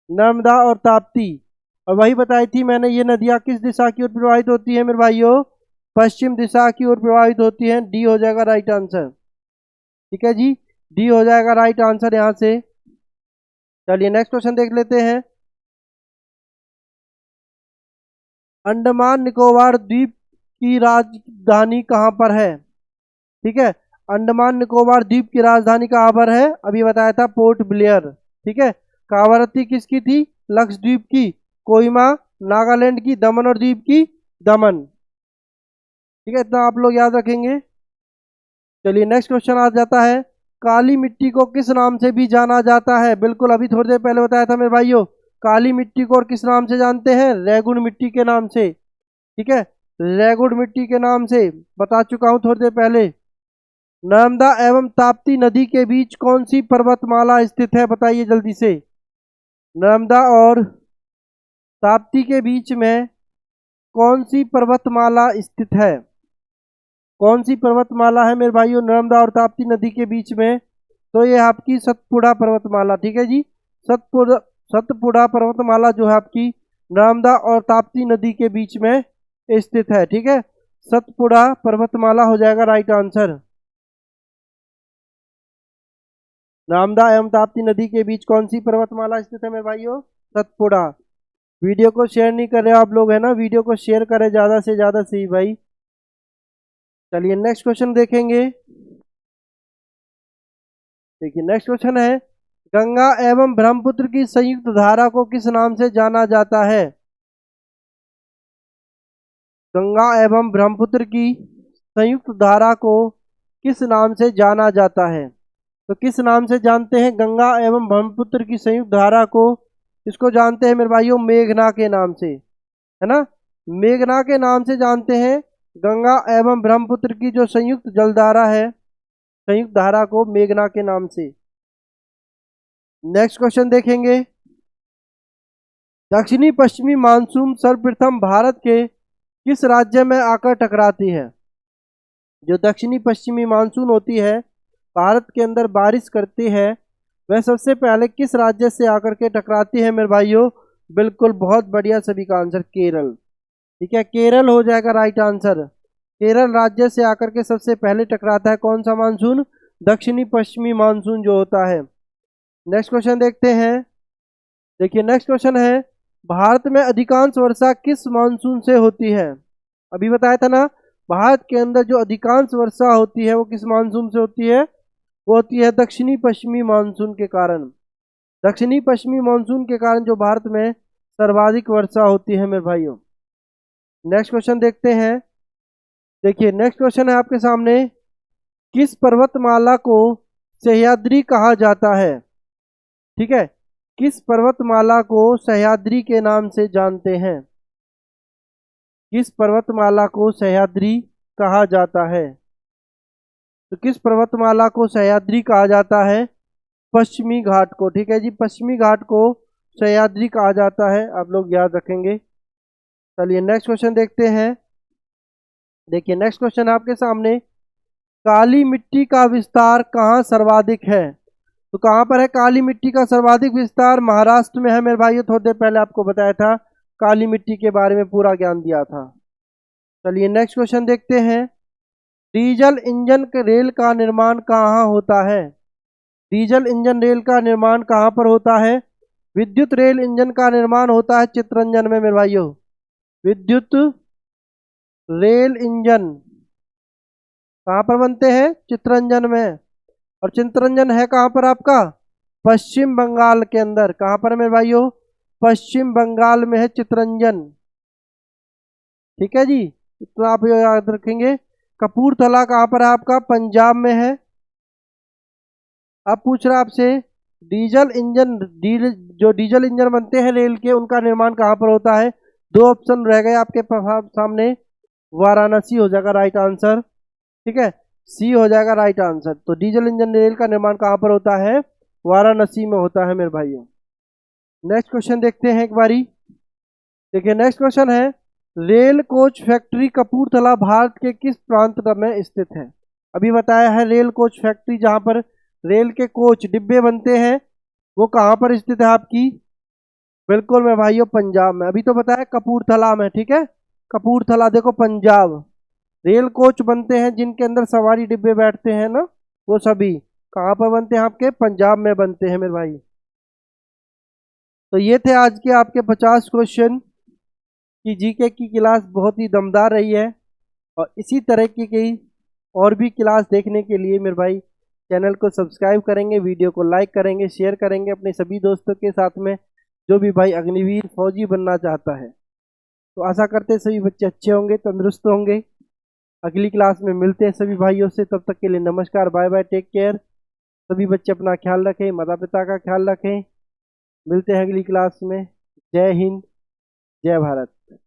नर्मदा और ताप्ती। और वही बताई थी मैंने, ये नदियां किस दिशा की ओर प्रवाहित होती है मेरे भाइयों? पश्चिम दिशा की ओर प्रवाहित होती हैं। डी हो जाएगा राइट आंसर। ठीक है जी, डी हो जाएगा राइट आंसर यहां से। चलिए नेक्स्ट क्वेश्चन देख लेते हैं, अंडमान निकोबार द्वीप की राजधानी कहां पर है? ठीक है, अंडमान निकोबार द्वीप की राजधानी कहां पर है? अभी बताया था पोर्ट ब्लेयर। ठीक है, कावारत्ती किसकी थी? लक्षद्वीप की। कोहिमा नागालैंड की दमन और दीव की दमन। ठीक है, इतना आप लोग याद रखेंगे। चलिए नेक्स्ट क्वेश्चन आ जाता है, काली मिट्टी को किस नाम से भी जाना जाता है? बिल्कुल अभी थोड़ी देर पहले बताया था मेरे भाइयों, काली मिट्टी को और किस नाम से जानते हैं? रेगुड़ मिट्टी के नाम से। ठीक है, रेगुड़ मिट्टी के नाम से बता चुका हूं थोड़ी देर पहले। नर्मदा एवं ताप्ती नदी के बीच कौन सी पर्वतमाला स्थित है? बताइए जल्दी से। नर्मदा और ताप्ती के बीच में कौन सी पर्वतमाला स्थित है? कौन सी पर्वतमाला है मेरे भाइयों नर्मदा और ताप्ती नदी के बीच में? तो ये आपकी सतपुड़ा पर्वतमाला। ठीक है जी, सतपुड़ा सतपुड़ा पर्वतमाला जो है आपकी नर्मदा और ताप्ती नदी के बीच में स्थित है। ठीक है, सतपुड़ा पर्वतमाला हो जाएगा राइट आंसर। नर्मदा एवं ताप्ती नदी के बीच कौन सी पर्वतमाला स्थित है मेरे भाइयों? सतपुड़ा। वीडियो को शेयर नहीं कर रहे आप लोग, है ना? वीडियो को शेयर करें ज्यादा से ज्यादा सही भाई। चलिए नेक्स्ट क्वेश्चन देखेंगे। देखिए नेक्स्ट क्वेश्चन है, गंगा एवं ब्रह्मपुत्र की संयुक्त धारा को किस नाम से जाना जाता है? गंगा एवं ब्रह्मपुत्र की संयुक्त धारा को किस नाम से जाना जाता है? तो किस नाम से जानते हैं गंगा एवं ब्रह्मपुत्र की संयुक्त धारा को? इसको जानते हैं मेरे भाइयों मेघना के नाम से, है ना? मेघना के नाम से जानते हैं गंगा एवं ब्रह्मपुत्र की जो संयुक्त जलधारा है, संयुक्त धारा को मेघना के नाम से। नेक्स्ट क्वेश्चन देखेंगे, दक्षिणी पश्चिमी मानसून सर्वप्रथम भारत के किस राज्य में आकर टकराती है? जो दक्षिणी पश्चिमी मानसून होती है, भारत के अंदर बारिश करती है, वह सबसे पहले किस राज्य से आकर के टकराती है मेरे भाइयों? बिल्कुल बहुत बढ़िया, सभी का आंसर केरल। ठीक है, केरल हो जाएगा राइट आंसर। केरल राज्य से आकर के सबसे पहले टकराता है कौन सा मानसून? दक्षिणी पश्चिमी मानसून जो होता है। नेक्स्ट क्वेश्चन देखते हैं। देखिए नेक्स्ट क्वेश्चन है, भारत में अधिकांश वर्षा किस मानसून से होती है? अभी बताया था ना, भारत के अंदर जो अधिकांश वर्षा होती है वो किस मानसून से होती है? वो होती है दक्षिणी पश्चिमी मानसून के कारण। दक्षिणी पश्चिमी मानसून के कारण जो भारत में सर्वाधिक वर्षा होती है मेरे भाइयों। नेक्स्ट क्वेश्चन देखते हैं। देखिए नेक्स्ट क्वेश्चन है आपके सामने, किस पर्वतमाला को सह्याद्री कहा जाता है? ठीक है, किस पर्वतमाला को सह्याद्री के नाम से जानते हैं? किस पर्वतमाला को सह्याद्री कहा जाता है? तो किस पर्वतमाला को सह्याद्री कहा जाता है? पश्चिमी घाट को। ठीक है जी, पश्चिमी घाट को सह्याद्री कहा जाता है, आप लोग याद रखेंगे। चलिए नेक्स्ट क्वेश्चन देखते हैं। देखिए नेक्स्ट क्वेश्चन आपके सामने, काली मिट्टी का विस्तार कहाँ सर्वाधिक है? तो कहाँ पर है काली मिट्टी का सर्वाधिक विस्तार? महाराष्ट्र में है मेरे भाइयों। थोड़ी देर पहले आपको बताया था, काली मिट्टी के बारे में पूरा ज्ञान दिया था। चलिए नेक्स्ट क्वेश्चन देखते हैं, डीजल इंजन के रेल का निर्माण कहाँ होता है? डीजल इंजन रेल का निर्माण कहाँ पर होता है? विद्युत रेल इंजन का निर्माण होता है चित्तरंजन में मेरे भाइयों। विद्युत रेल इंजन कहाँ पर बनते हैं? चित्तरंजन में। और चित्तरंजन है कहाँ पर आपका? पश्चिम बंगाल के अंदर। कहाँ पर मेरे भाइयों? पश्चिम बंगाल में है चित्तरंजन। ठीक है जी, इतना आप याद रखेंगे। कपूरथला कहाँ पर है आपका? पंजाब में है। अब पूछ रहा आपसे, डीजल इंजन जो डीजल इंजन बनते हैं रेल के, उनका निर्माण कहाँ पर होता है? दो ऑप्शन रह गए आपके सामने, वाराणसी हो जाएगा राइट आंसर। ठीक है, सी हो जाएगा राइट आंसर। तो डीजल इंजन रेल का निर्माण कहाँ पर होता है? वाराणसी में होता है मेरे भाइयों। नेक्स्ट क्वेश्चन देखते हैं एक बारी। देखिए नेक्स्ट क्वेश्चन है, rail coach factory Kapurthala Bharat के किस प्रांत में स्थित है? अभी बताया है रेल कोच फैक्ट्री जहां पर रेल के कोच डिब्बे बनते हैं, वो कहां पर स्थित है आपकी? बिल्कुल मेरे भाइयों पंजाब में। अभी तो बताया कपूरथला में। ठीक है, कपूरथला देखो पंजाब। रेल कोच बनते हैं जिनके अंदर सवारी डिब्बे बैठते हैं ना, वो सभी कहाँ पर बनते हैं? आपके पंजाब में बनते हैं मेरे भाई। तो ये थे आज के आपके 50 क्वेश्चन की जीके की क्लास। बहुत ही दमदार रही है, और इसी तरह की और भी क्लास देखने के लिए मेरे भाई चैनल को सब्सक्राइब करेंगे, वीडियो को लाइक करेंगे, शेयर करेंगे अपने सभी दोस्तों के साथ में, जो भी भाई अग्निवीर फौजी बनना चाहता है। तो आशा करते हैं सभी बच्चे अच्छे होंगे, तंदुरुस्त होंगे। अगली क्लास में मिलते हैं सभी भाइयों से, तब तक के लिए नमस्कार, बाय बाय, टेक केयर। सभी बच्चे अपना ख्याल रखें, माता पिता का ख्याल रखें। मिलते हैं अगली क्लास में। जय हिंद, जय भारत।